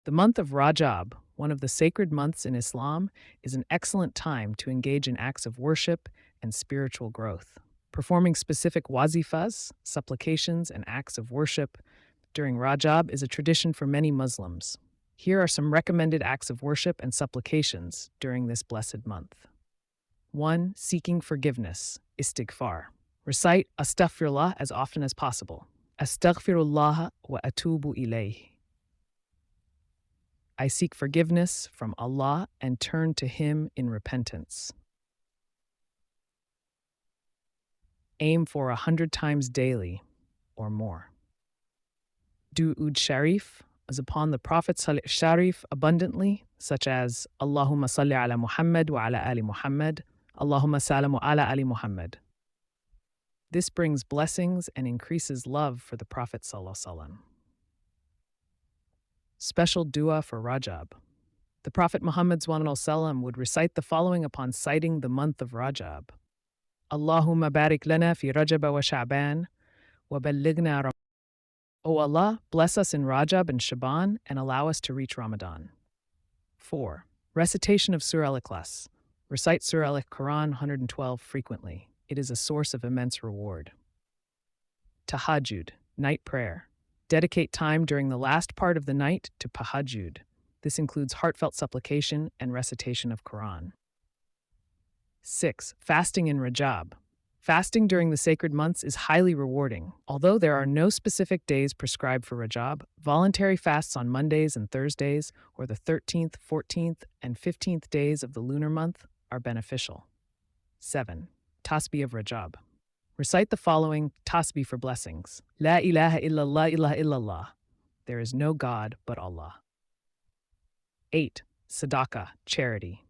The month of Rajab, one of the sacred months in Islam, is an excellent time to engage in acts of worship and spiritual growth. Performing specific wazifas, supplications, and acts of worship during Rajab is a tradition for many Muslims. Here are some recommended acts of worship and supplications during this blessed month. 1. Seeking forgiveness, istighfar. Recite astaghfirullah as often as possible. Astaghfirullah wa atubu ilayh. I seek forgiveness from Allah and turn to Him in repentance. Aim for 100 times daily or more. Du'ud Sharif, as upon the Prophet Sharif abundantly, such as Allahumma salli ala Muhammad wa ala ali Muhammad, Allahumma salamu ala ali Muhammad. This brings blessings and increases love for the Prophet Sallallahu Alaihi Wasallam. Special dua for Rajab. The Prophet Muhammad ﷺ would recite the following upon citing the month of Rajab. Allahumma barik lana fi Rajab wa Sha'ban wa ballighna Ramadan. O Allah, bless us in Rajab and Shaban and allow us to reach Ramadan. 4. Recitation of Surah Al-Ikhlas. Recite Surah Al-Quran 112 frequently. It is a source of immense reward. Tahajjud, night prayer. Dedicate time during the last part of the night to tahajjud. This includes heartfelt supplication and recitation of Quran. 6. Fasting in Rajab. Fasting during the sacred months is highly rewarding. Although there are no specific days prescribed for Rajab, voluntary fasts on Mondays and Thursdays, or the 13th, 14th, and 15th days of the lunar month, are beneficial. 7. Tasbih of Rajab. Recite the following tasbih for blessings. La ilaha illallah ilaha illallah. There is no God but Allah. 8. Sadaqah, charity.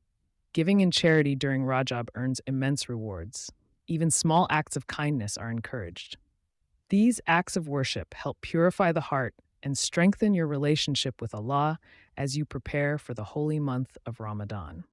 Giving in charity during Rajab earns immense rewards. Even small acts of kindness are encouraged. These acts of worship help purify the heart and strengthen your relationship with Allah as you prepare for the holy month of Ramadan.